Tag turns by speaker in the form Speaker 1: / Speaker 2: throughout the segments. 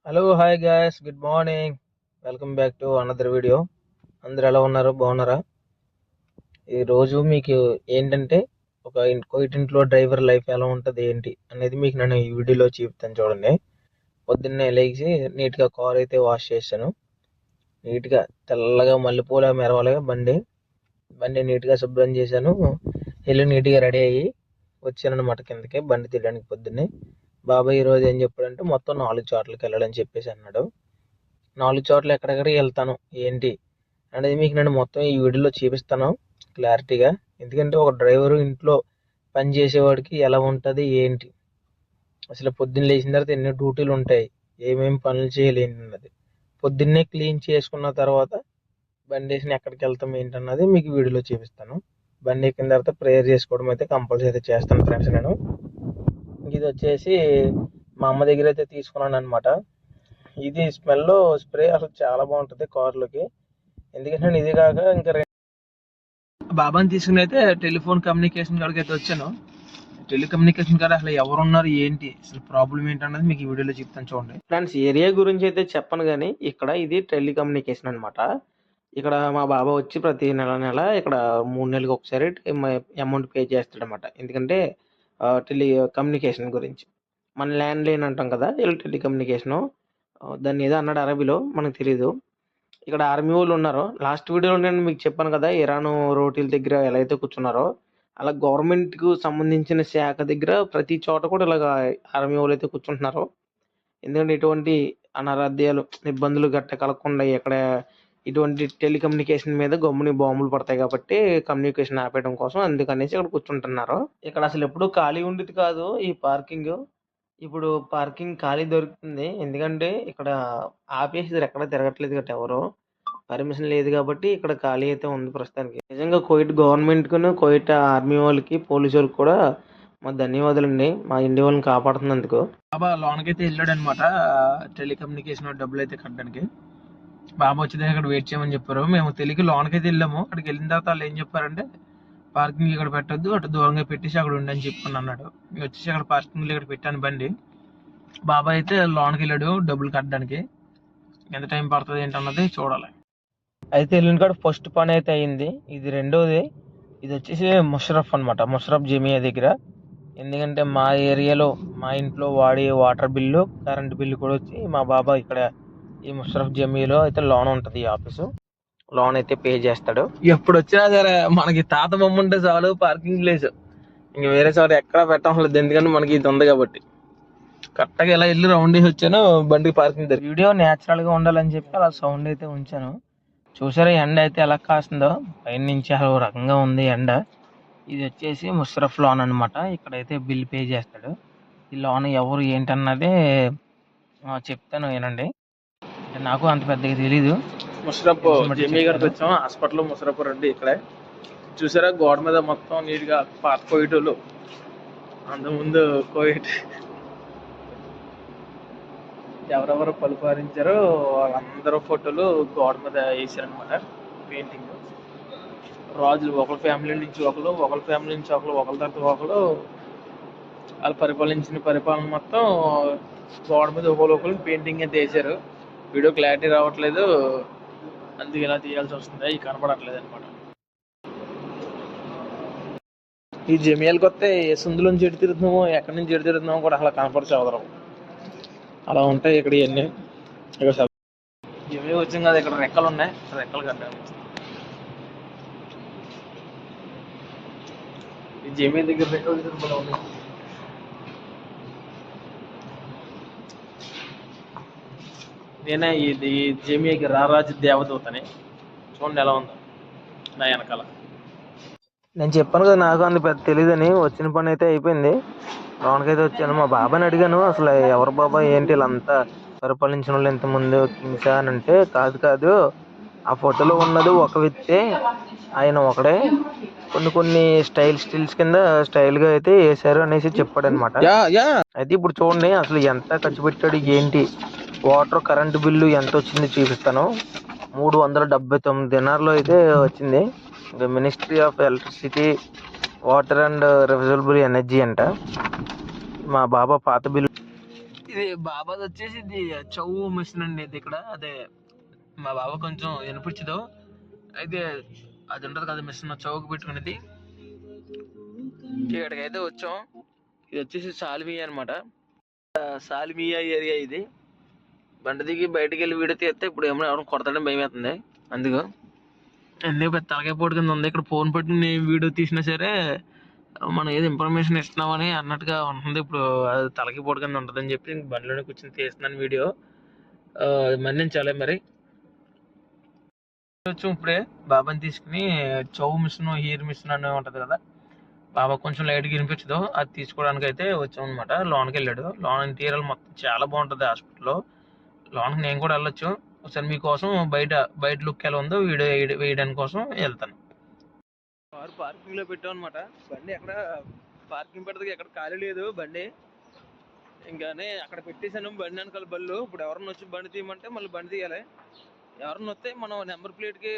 Speaker 1: Hello hi guys, good morning. Welcome back to another video. అందరు ఎలా ఉన్నారు? బాగున్నారా? ఈరోజు మీకు ఏంటంటే కోయిటింట్లో డ్రైవర్ లైఫ్ ఎలా ఉంటుంది ఏంటి అనేది మీకు నేను ఈ వీడియోలో చూపుతాను. చూడండి, పొద్దున్నే లేచి నీట్గా కార్ అయితే వాష్ చేశాను. నీట్గా తెల్లగా మల్లెపూల మెరవాలిగా బండి నీట్గా శుభ్రం చేశాను. వెళ్ళి నీట్గా రెడీ అయ్యి వచ్చాను అనమాట కిందకి బండి తీయడానికి. పొద్దున్నే బాబాయ్ ఈరోజు ఏం చెప్పాడంటే మొత్తం 4 చోట్లకి వెళ్ళాలని చెప్పేసి అన్నాడు. 4 చోట్ల ఎక్కడెక్కడికి వెళ్తాను ఏంటి అనేది మీకు నేను మొత్తం ఈ వీడియోలో చూపిస్తాను క్లారిటీగా. ఎందుకంటే ఒక డ్రైవరు ఇంట్లో పని చేసేవాడికి ఎలా ఉంటుంది ఏంటి, అసలు పొద్దున్న లేచిన తర్వాత ఎన్ని డ్యూటీలు ఉంటాయి, ఏమేమి పనులు చేయాలి ఏంటన్నది, పొద్దున్నే క్లీన్ చేసుకున్న తర్వాత బండి వేసిన ఎక్కడికి వెళ్తాం ఏంటన్నది మీకు వీడియోలో చూపిస్తాను. బండి ఎక్కిన తర్వాత ప్రేయర్ చేసుకోవడం అయితే కంపల్సరీ చేస్తాను ఫ్రెండ్స్. నేను ఇది వచ్చేసి మా అమ్మ దగ్గర అయితే తీసుకున్నాను అనమాట. ఇది స్మెల్ స్ప్రే అసలు చాలా బాగుంటుంది కార్లోకి. ఎందుకంటే ఇది కాక ఇంకా బాబాని తీసుకుని అయితే టెలిఫోన్ కమ్యూనికేషన్ కాడికి అయితే వచ్చాను. టెలికమ్యూనికేషన్ కాడ అసలు ఎవరున్నారు ఏంటి, అసలు ప్రాబ్లం ఏంటన్నది మీకు ఈ వీడియోలో చెప్తాను. చూడండి ఫ్రెండ్స్, ఏరియా గురించి అయితే చెప్పను కానీ ఇక్కడ ఇది టెలికమ్యూనికేషన్ అనమాట. ఇక్కడ మా బాబా వచ్చి ప్రతి నెల ఇక్కడ 3 నెలలకు ఒకసారి అమౌంట్ పే చేస్తాడనమాట. ఎందుకంటే టెలికమ్యూనికేషన్ గురించి. మన ల్యాండ్ లైన్ అంటాం కదా, టెలికమ్యూనికేషను. దాన్ని ఏదో అన్నాడు అరబీలో, మనకు తెలీదు. ఇక్కడ ఆర్మీ వాళ్ళు ఉన్నారు. లాస్ట్ వీడియోలో నేను మీకు చెప్పాను కదా, ఇరాన్ రోటీల దగ్గర ఎలా అయితే కూర్చున్నారో అలా గవర్నమెంట్కు సంబంధించిన శాఖ దగ్గర ప్రతి చోట కూడా ఇలాగ ఆర్మీ వాళ్ళు అయితే కూర్చుంటున్నారు. ఎందుకంటే ఎటువంటి అనారోగ్యాలు ఇబ్బందులు గట్ట కలగకుండా ఇక్కడ ఇటువంటి టెలికమ్యూనికేషన్ మీద గమ్ముని బాంబులు పడతాయి కాబట్టి కమ్యూనికేషన్ ఆపేయడం కోసం అందుకనేసి ఇక్కడ కూర్చుంటున్నారు. ఇక్కడ అసలు ఎప్పుడు ఖాళీ ఉండేది కాదు ఈ పార్కింగ్. ఇప్పుడు పార్కింగ్ ఖాళీ దొరుకుతుంది. ఎందుకంటే ఇక్కడ ఆపేసి ఎక్కడ తిరగట్లేదు కదా, ఎవరు పర్మిషన్ లేదు కాబట్టి ఇక్కడ ఖాళీ అయితే ఉంది ప్రస్తుతానికి. నిజంగా కోయిట్ గవర్నమెంట్కును కోయిట్ ఆర్మీ వాళ్ళకి పోలీసు వాళ్ళకి కూడా మా ధన్యవాదాలండి, మా ఇండియా వాళ్ళని కాపాడుతున్నందుకు. బాబా లోన్కి అయితే వెళ్ళాడు అనమాట టెలికమ్యూనికేషన్ డబ్బులు అయితే కట్టడానికి. బాబా వచ్చి అక్కడ వెయిట్ చేయమని చెప్పారు. మేము తెలియక లోన్కి అయితే వెళ్ళాము. అక్కడికి వెళ్ళిన తర్వాత వాళ్ళు ఏం చెప్పారంటే పార్కింగ్ ఇక్కడ పెట్టొద్దు, అటు దూరంగా పెట్టేసి అక్కడ ఉండని చెప్పని అన్నాడు. మేము వచ్చేసి అక్కడ పార్కింగ్ ఇక్కడ పెట్టాను బండి. బాబా అయితే లోన్కి వెళ్ళాడు డబ్బులు కట్టడానికి. ఎంత టైం పడుతుంది ఏంటన్నది చూడాలి. అయితే వెళ్ళిన కాడ ఫస్ట్ పని అయితే అయింది. ఇది రెండోది. ఇది వచ్చేసి ముషరఫ్ అనమాట, ముషరఫ్ జమియా దగ్గర. ఎందుకంటే మా ఏరియాలో మా ఇంట్లో వాడే వాటర్ బిల్లు కరెంట్ బిల్లు కూడా వచ్చి మా బాబా ఇక్కడ ఈ ముషరఫ్ జమియాలో అయితే లోన్ ఉంటుంది. ఈ ఆఫీసు లోన్ అయితే పే చేస్తాడు. ఎప్పుడు వచ్చినా సరే మనకి తాత బొమ్మ ఉంటే చాలు పార్కింగ్ ప్లేస్, ఇంక వేరే చోట ఎక్కడ పెట్టడం లేదు. ఎందుకంటే మనకి ఇది ఉంది కాబట్టి. కరెక్ట్గా ఇలా వెళ్ళి రౌండ్ వేసి వచ్చాను బండికి పార్కింగ్ దగ్గర. వీడియో న్యాచురల్ గా ఉండాలని చెప్పి అలా సౌండ్ అయితే ఉంచాను. చూసారా ఎండ అయితే ఎలా కాస్తుందో, పైన నుంచి అలా రకంగా ఉంది ఎండ. ఇది వచ్చేసి ముషరఫ్ లోన్ అనమాట. ఇక్కడైతే బిల్ పే చేస్తాడు. ఈ లోన్ ఎవరు ఏంటన్నదే చెప్తాను వినండి. అంటే నాకు అంత పెద్దగా తెలీదు. ముషరఫ్ జమీ గారికి వచ్చాము, హాస్పిటల్ ముషరఫ్ రెడ్డి ఇక్కడే. చూసారా గోడ మీద మొత్తం నీట్గా పాత కోయిటోళ్ళు, అంతకుముందు కోయిట్ ఎవరెవరు పరిపాలించారో వాళ్ళందరూ ఫోటోలు గోడ మీద వేసారనమాట. పెయింటింగ్ రాజులు ఒకరి ఫ్యామిలీ నుంచి ఒకరి ఫ్యామిలీ నుంచి ఒకరి తర్వాత ఒకరు వాళ్ళు పరిపాలించిన పరిపాలన మొత్తం గోడ మీద ఒకరు పెయింటింగ్ అయితే వేసారు. వీడియో క్లారిటీ రావట్లేదు, అందుకు ఇలా తీయాల్సి వస్తుంది. అవి కనపడట్లేదు అనమాట. ఈ జమియాలకు వస్తే ఏ సందులోంచి ఎటు తిరుగుతున్నామో ఎక్కడి నుంచి ఎటు తిరుగుతున్నామో కూడా అసలు కనపడచవదరం. అలా ఉంటాయి ఇక్కడ ఇవన్నీ. ఇక్కడ జమియా వచ్చాం కదా, ఇక్కడ రెక్కలు ఉన్నాయి, రెక్కలు కట్టాలి. ఈ జమియా దగ్గర రెక్కలు తిరుగుతూ ఉన్నాయి. నేనే ఇది జమియాకి రారాజు దేవదూతని. చూడండి ఎలా ఉందో నా వెనకాల. నేను చెప్పాను కదా నాకు అంత పెద్ద తెలియదని. వచ్చిన పని అయితే అయిపోయింది, లోన్కి అయితే వచ్చాను. మా బాబాని అడిగాను అసలు ఎవరు బాబా ఏంటి వీళ్ళంతా పరిపాలించిన వాళ్ళు ఇంతకుముందు కింగ్సా అని అంటే, కాదు ఆ ఫోటోలో ఉన్నది ఒక వ్యక్తే, ఆయన ఒకడే, కొన్ని స్టిల్స్ కింద స్టైల్గా అయితే వేసారు అనేసి చెప్పాడు అనమాట. అయితే ఇప్పుడు చూడండి అసలు ఎంత ఖర్చు పెట్టాడు ఏంటి. వాటర్ కరెంటు బిల్లు ఎంత వచ్చింది చూపిస్తాను. 379 దినార్లో అయితే వచ్చింది. Ministry of electricity water and renewable energy అంట. మా బాబా పాత బిల్లు ఇది బాబాది వచ్చేసి ఇది చౌ మిషన్ అండి. ఇది ఇక్కడ అదే మా బాబా కొంచెం వినిపించదు అయితే అది ఉంటది కదా మిషన్ చౌక పెట్టుకునేది. ఇక్కడికైతే వచ్చాం. ఇది వచ్చేసి సాల్మియా అనమాట. సాల్మియా ఏరియా ఇది. బండి దిగి బయటకు వెళ్ళి వీడియో తీస్తే ఇప్పుడు ఏమో ఎవరైనా కొడతాడని భయం అవుతుంది. అందుకు ఎందుకు పెద్ద తలకాయ పోటు కింద ఉంది. ఇక్కడ ఫోన్ పెట్టుకుని వీడియో తీసినా సరే మనం ఏదో ఇన్ఫర్మేషన్ ఇస్తున్నామని అన్నట్టుగా ఉంటుంది. ఇప్పుడు అది తలకి పోటు కింద ఉంటుందని చెప్పి బండిలోనే కూర్చొని తీస్తున్నాను వీడియో. మన్నించాలి మరి. వచ్చాం ఇప్పుడే బాబాని తీసుకుని చౌ మిషన్ హీర్ మిషన్ అని ఉంటుంది కదా, బాబా కొంచెం లైట్గా వినిపించదు, అది తీసుకోవడానికి అయితే వచ్చాం అనమాట. లోన్కి వెళ్ళాడు. లోన్ ఇంటీరియర్ మొత్తం చాలా బాగుంటుంది హాస్పిటల్లో. లోన్కి నేను కూడా వెళ్ళొచ్చు. ఒకసారి మీకోసం బయట లుక్ ఎలా ఉందో వీడియో వేయడానికి కోసం వెళ్తాను. కారు పార్కింగ్లో పెట్టాం అనమాట. బండి ఎక్కడ పార్కింగ్ పెడతాకి ఎక్కడ ఖాళీ లేదు బండి. ఇంకానే అక్కడ పెట్టేశాను బండి వెనకాల బళ్ళు. ఇప్పుడు ఎవరన్నా వచ్చి బండి తీయమంటే మళ్ళీ బండి తీయాలి. ఎవరన్నా వస్తే మనం నెంబర్ ప్లేట్కి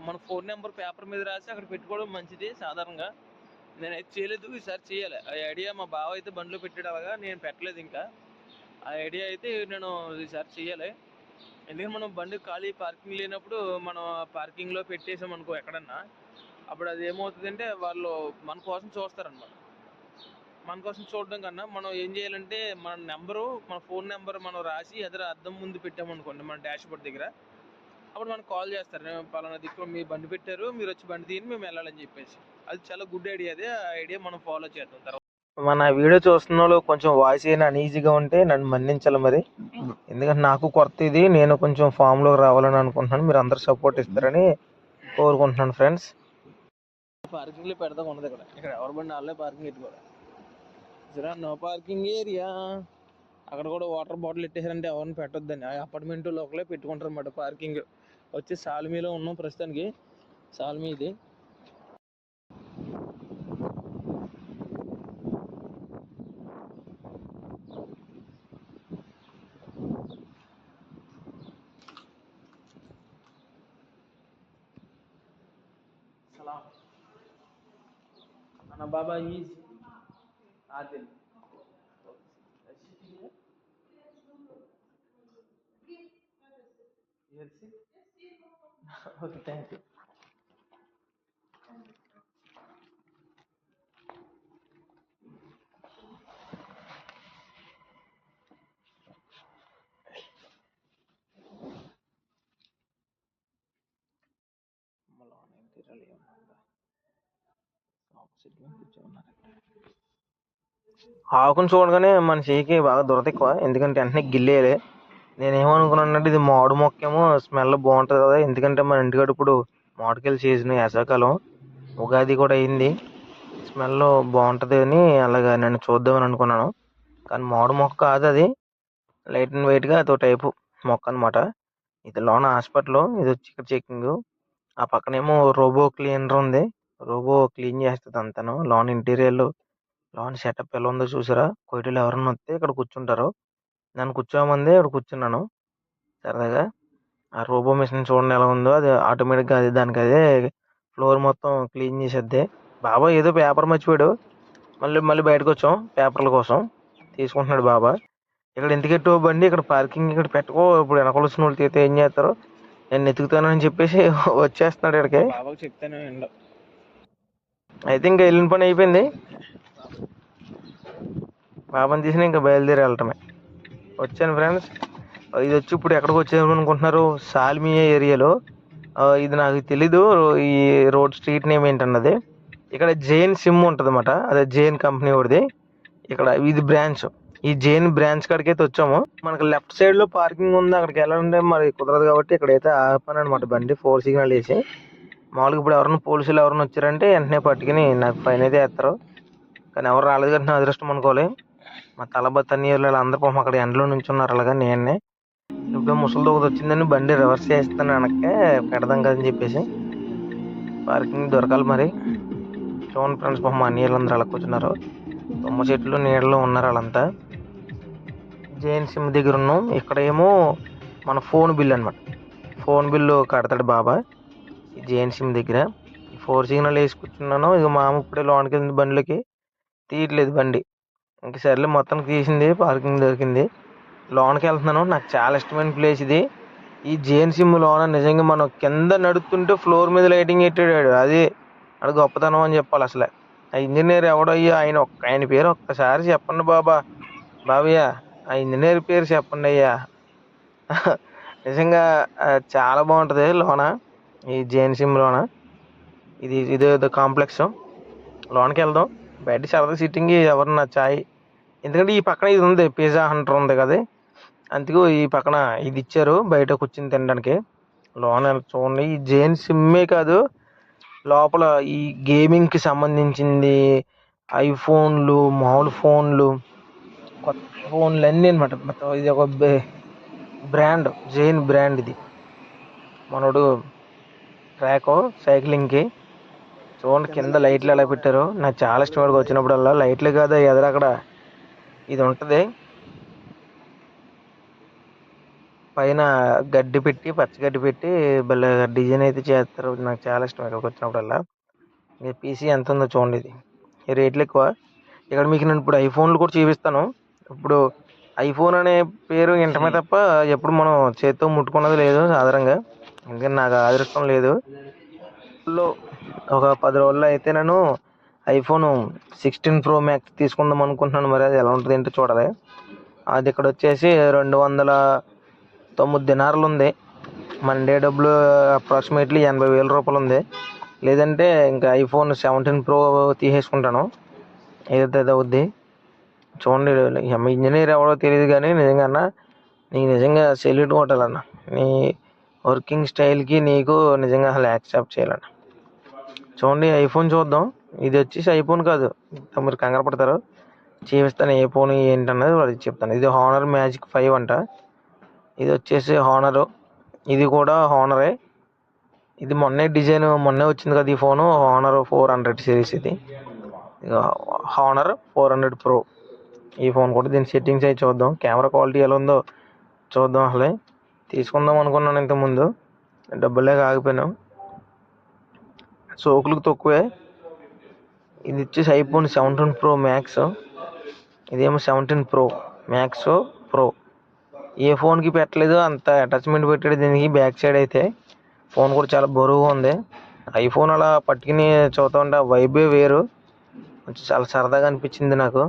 Speaker 1: మన ఫోన్ నెంబర్ పేపర్ మీద రాసి అక్కడ పెట్టుకోవడం మంచిది సాధారణంగా. నేనైతే చేయలేదు, ఈసారి చేయాలి. ఆ ఐడియా మా బావ అయితే బండిలో పెట్టాడు, అలాగా నేను పెట్టలేదు. ఇంకా ఆ ఐడియా అయితే నేను ఈసారి చేయాలి. ఎందుకంటే మనం బండి ఖాళీ పార్కింగ్ లేనప్పుడు మనం పార్కింగ్లో పెట్టేసాం అనుకో ఎక్కడన్నా, అప్పుడు అది ఏమవుతుందంటే వాళ్ళు మన కోసం చూస్తారనమాట. మన కోసం చూడడం కన్నా మనం ఏం చేయాలంటే మన నెంబరు, మన ఫోన్ నెంబర్ మనం రాసి ఎదురు అద్దం ముందు పెట్టామనుకోండి మన డాష్ బోర్డ్ దగ్గర, అప్పుడు మనకు కాల్ చేస్తారు. నేను పలానా దిక్కు మీ బండి పెట్టారు, మీరు వచ్చి బండి తీయని మేము వెళ్ళాలని చెప్పేసి. అది చాలా గుడ్ ఐడియా. అదే ఆ ఐడియా మనం ఫాలో చేద్దాం. తర్వాత మన వీడియో చూస్తున్న వాళ్ళు కొంచెం వాయిస్ అయినా అన్ఈజీగా ఉంటే నన్ను మన్నించాలి మరి. ఎందుకంటే నాకు కొత్త ఇది, నేను కొంచెం ఫామ్లోకి రావాలని అనుకుంటున్నాను. మీరు అందరు సపోర్ట్ ఇస్తారని కోరుకుంటున్నాను ఫ్రెండ్స్. పార్కింగ్లో పెడతా ఉండదు ఇక్కడ ఎవరి బండి వాళ్ళే పార్కింగ్ పెట్టుకోవాలి. సరే నో పార్కింగ్ ఏరియా. అక్కడ కూడా వాటర్ బాటిల్ పెట్టేసారంటే ఎవరిని పెట్టొద్దని ఆ అపార్ట్మెంట్ లోపలే పెట్టుకుంటారు అన్నమాట పార్కింగ్. వచ్చి సాల్మీలో ఉన్నాం ప్రస్తుతానికి. సాల్మీ ఇది. అన్న Baba is Adil. Okay, thank you. ఆకును చూడగానే మన చేయికి బాగా దురద ఎక్కువ, ఎందుకంటే వెంటనే గిల్లేయాలి. నేనేమనుకున్నానంటే ఇది మామిడి మొక్కేమో స్మెల్ బాగుంటుంది కదా, ఎందుకంటే మన ఇంటికాడ ఇప్పుడు మామిడికాయలు సీజన్ వేసవకాలం, ఉగాది కూడా అయింది, స్మెల్ బాగుంటుంది అని అలాగా నేను చూద్దామని అనుకున్నాను. కానీ మామిడి మొక్క కాదు అది, లైట్ అండ్ వెయిట్గా అదో టైపు మొక్క అనమాట. ఇది లోన హాస్పిటల్, ఇది వచ్చి ఇక్కడ చెకింగ్. ఆ పక్కనేమో రోబో క్లీనర్ ఉంది, రోబో క్లీన్ చేస్తుంది అంతాను. లోన్ ఇంటీరియర్, లోన్ సెటప్ ఎలా ఉందో చూసారా. కోయిటలు ఎవరన్నా వస్తే ఇక్కడ కూర్చుంటారు. నన్ను కూర్చోమంది, ఇక్కడ కూర్చున్నాను సరదాగా. ఆ రోబో మిషన్ చూడండి ఎలా ఉందో, అది ఆటోమేటిక్గా అది దానికి అదే ఫ్లోర్ మొత్తం క్లీన్ చేసేద్ది. బాబా ఏదో పేపర్ మర్చిపోయాడు, మళ్ళీ బయటకు వచ్చాం పేపర్ల కోసం తీసుకుంటున్నాడు బాబా. ఇక్కడ ఎందుకు ఎట్టో బండి ఇక్కడ పార్కింగ్ ఇక్కడ పెట్టుకో, ఇప్పుడు వెనకాల వచ్చిన వాళ్ళు తీస్తే ఏం చేస్తారు, నేను ఎతుకుతానని చెప్పేసి వచ్చేస్తున్నాడు ఇక్కడికి. బాబాకు చెప్తాను అయితే ఇంకా వెళ్ళిన పని అయిపోయింది. బాబాని తీసిన ఇంకా బయలుదేరి వెళ్ళటమే. వచ్చాను ఫ్రెండ్స్. ఇది వచ్చి ఇప్పుడు ఎక్కడికి వచ్చాము అనుకుంటున్నారు, సాల్మియా ఏరియాలో. ఇది నాకు తెలీదు ఈ రోడ్ స్ట్రీట్ నేమ్ ఏంటన్నది. ఇక్కడ జైన్ సిమ్ ఉంటుంది అన్నమాట, అదే జైన్ కంపెనీ ఒకటిది. ఇక్కడ ఇది బ్రాంచ్, ఈ జైన్ బ్రాంచ్ కాడికి అయితే వచ్చాము. మనకి లెఫ్ట్ సైడ్ లో పార్కింగ్ ఉంది, అక్కడికి వెళ్ళాలంటే మరి కుదరదు కాబట్టి ఇక్కడైతే ఆపాను అనమాట బండి. 4 సిగ్నల్ వేసి మామూలుగా ఇప్పుడు ఎవరైనా పోలీసులు ఎవరైనా వచ్చారంటే వెంటనే పట్టుకుని నాకు ఫైన్ అయితే వేస్తారు. కానీ ఎవరు రాలేదు కానీ నా అదృష్టం అనుకోవాలి. మా తలబత్త నీళ్ళు అందరూ పాపం అక్కడ ఎండలో నుంచి ఉన్నారు. అలాగా నేనే ఇప్పుడు ముసలి దొంగ వచ్చిందని బండి రివర్స్ చేస్తాను వెనక్కే పెడదాం కదని చెప్పేసి. పార్కింగ్ దొరకాలి మరి. చూడండి ఫ్రెండ్స్, పాపం మా నీళ్ళందరూ అలా కూర్చున్నారు, తుమ్మ చెట్లు నీళ్ళలో ఉన్నారు వాళ్ళంతా. జైన్ సిమ్ దగ్గర ఉన్నాం. ఇక్కడ ఏమో మన ఫోన్ బిల్ అనమాట, ఫోన్ బిల్లు కడతాడు బాబా ఈ జైన్ సిమ్ దగ్గర. 4 సిగ్నల్ వేసి కూర్చున్నాను. ఇక మామ ఇప్పుడే లోనికి వెళ్ళింది, బండిలోకి తీయట్లేదు బండి. ఇంక సర్లే మొత్తానికి తీసింది, పార్కింగ్ దొరికింది. లోనకి వెళ్తున్నాను. నాకు చాలా ఇష్టమైన ప్లేస్ ఇది. ఈ జేఎన్ సిమ్ లోన నిజంగా మనం కింద నడుస్తుంటే ఫ్లోర్ మీద లైటింగ్ పెట్టాడు. అది అది గొప్పతనం అని చెప్పాలి. అసలు ఆ ఇంజనీర్ ఎవడయ్యా, ఆయన పేరు ఒక్కసారి చెప్పండి బాబయ్య, ఆ ఇంజనీర్ పేరు చెప్పండి అయ్యా. నిజంగా చాలా బాగుంటుంది లోన, ఈ జేఎన్ సిమ్ లోన. ఇదేదో కాంప్లెక్స్. లోనకి వెళ్దాం. బయట సరదా సిట్టింగ్ ఎవరన్నా చాయ్, ఎందుకంటే ఈ పక్కన ఇది ఉంది, పిజ్జా హంటర్ ఉంది కదా, అందుకు ఈ పక్కన ఇది ఇచ్చారు బయట కూర్చుని తినడానికి. లోన చూడండి, ఈ జేఎన్ సిమ్మే కాదు, లోపల ఈ గేమింగ్కి సంబంధించింది, ఐఫోన్లు, మామూలు ఫోన్లు, కొత్త ఫోన్లు అన్నీ అనమాట. మొత్తం ఇది ఒక బ్రాండ్, జైన్ బ్రాండ్ ఇది. మనోడు ట్రాక్ సైక్లింగ్కి. చూడండి కింద లైట్లు ఎలా పెట్టారు. నాకు చాలా ఇష్టం వచ్చినప్పుడల్లా. లైట్లు కాదు, ఎదురు అక్కడ ఇది ఉంటుంది, పైన గడ్డి పెట్టి, పచ్చగడ్డి పెట్టి భలే డిజైన్ అయితే చేస్తారు. నాకు చాలా ఇష్టం ఇక్కడికి వచ్చినప్పుడల్లా. పీసీ ఎంత ఉందో చూడండి. ఇది ఈ రేట్లు ఎక్కువ. ఇక్కడ మీకు నేను ఇప్పుడు ఐఫోన్లు కూడా చూపిస్తాను. ఇప్పుడు ఐఫోన్ అనే పేరు ఇంటమే తప్ప ఎప్పుడు మనం చేతితో ముట్టుకున్నది లేదు సాధారణంగా, ఎందుకంటే నాకు అదృష్టం లేదు. ఒక 10 రోజుల్లో అయితే నేను ఐఫోన్ 16 Pro Max తీసుకుందాం అనుకుంటున్నాను. మరి అది ఎలా ఉంటుంది ఏంటో చూడాలి. అది ఇక్కడ వచ్చేసి 209 దినార్లు ఉంది. మన ఇండియా డబ్బులు అప్రాక్సిమేట్లీ 80,000 రూపాయలు ఉంది. లేదంటే ఇంకా ఐఫోన్ 17 Pro తీసేసుకుంటాను, ఏదైతే అవుద్ది. చూడండి, ఇంజనీర్ ఎవడో తెలియదు కానీ నిజంగా అన్న, నీకు నిజంగా సెల్యూట్ కొట్టాలన్న. నీ వర్కింగ్ స్టైల్కి నీకు నిజంగా అసలు యాక్సెప్ట్ చేయాలన్న. చూడండి ఐఫోన్ చూద్దాం. ఇది వచ్చేసి ఐఫోన్ కాదు, మీరు కంగారు పడతారు, చూపిస్తాను ఏ ఫోన్ ఏంటన్నది వాళ్ళకి చెప్తాను. ఇది హానర్ మ్యాజిక్ 5 అంట. ఇది వచ్చేసి హానర్, ఇది కూడా హానరే. ఇది మొన్నే వచ్చింది కదా ఈ ఫోను, హానర్ 400 సిరీస్. ఇది హానర్ 400 Pro. ఈ ఫోన్ కూడా దీని సెట్టింగ్స్ అయితే చూద్దాం, కెమెరా క్వాలిటీ ఎలా ఉందో చూద్దాం. అసలే తీసుకుందాం అనుకున్నాను ఇంతకుముందు, డబ్బులేక ఆగిపోయాను. సోకులకు తక్కువే. ఇది వచ్చేసి ఐఫోన్ 17 Pro Max. ఇదేమో 17 Pro Max Pro. ఏ ఫోన్కి పెట్టలేదు అంత అటాచ్మెంట్ పెట్టాడు దీనికి బ్యాక్ సైడ్. అయితే ఫోన్ కూడా చాలా బరువుగా ఉంది. ఐఫోన్ అలా పట్టుకుని చూస్తూ ఉంటే వైబే వేరు, కొంచెం చాలా సరదాగా అనిపించింది నాకు.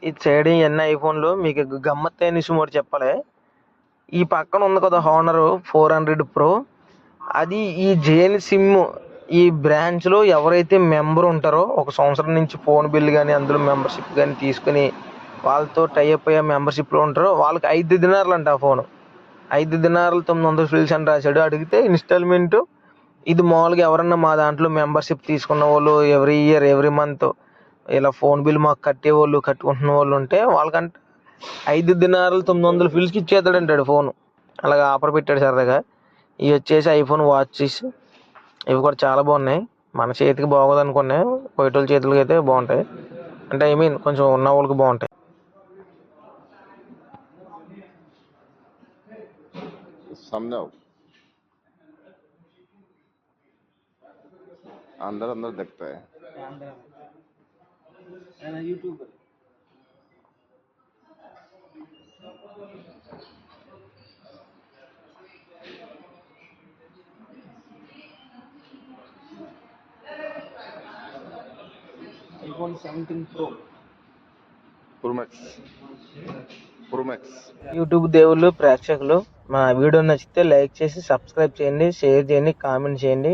Speaker 1: ఈ సైడ్ ఇవన్నీ ఐఫోన్లు. మీకు గమ్మత్తు అయిన విషయం ఒకటి చెప్పాలి. ఈ పక్కన ఉంది కదా హానర్ 400 Pro, అది ఈ జేఎన్ సిమ్ ఈ బ్రాంచ్లో ఎవరైతే మెంబర్ ఉంటారో, 1 సంవత్సరం నుంచి ఫోన్ బిల్ కానీ అందులో మెంబర్షిప్ కానీ తీసుకుని వాళ్ళతో టైఅప్ అయ్యే మెంబర్షిప్లో ఉంటారో వాళ్ళకి 5 దినార్లు అంట. ఆ ఫోను 5 దినార్లు 900 ఫిల్స్ అని రాశాడు. అడిగితే ఇన్స్టాల్మెంట్. ఇది మామూలుగా ఎవరన్నా మా దాంట్లో మెంబర్షిప్ తీసుకున్న వాళ్ళు ఎవ్రీ ఇయర్ ఎవ్రీ మంత్ ఇలా ఫోన్ బిల్ మాకు కట్టేవాళ్ళు, కట్టుకుంటున్న వాళ్ళు ఉంటే వాళ్ళకంటే 5 దినార్లు 900 ఫిల్స్కి ఇచ్చేస్తాడంటాడు ఫోను. అలాగా ఆఫర్ పెట్టాడు సరదాగా. ఇవి వచ్చేసి ఐఫోన్ వాచెస్. ఇవి కూడా చాలా బాగున్నాయి. మన చేతికి బాగోదు అనుకునే, బయట వాళ్ళ చేతులకి అయితే బాగుంటాయి. అంటే ఐ మీన్ కొంచెం ఉన్న వాళ్ళకి బాగుంటాయి.
Speaker 2: अंदर दिखता है।
Speaker 1: YouTuber iPhone 17 Pro
Speaker 2: Pro Max.
Speaker 1: YouTube దేవుళ్ళు, ప్రేక్షకులు, మా వీడియో నచ్చితే లైక్ చేసి సబ్స్క్రైబ్ చేయండి, షేర్ చేయండి, కామెంట్ చేయండి.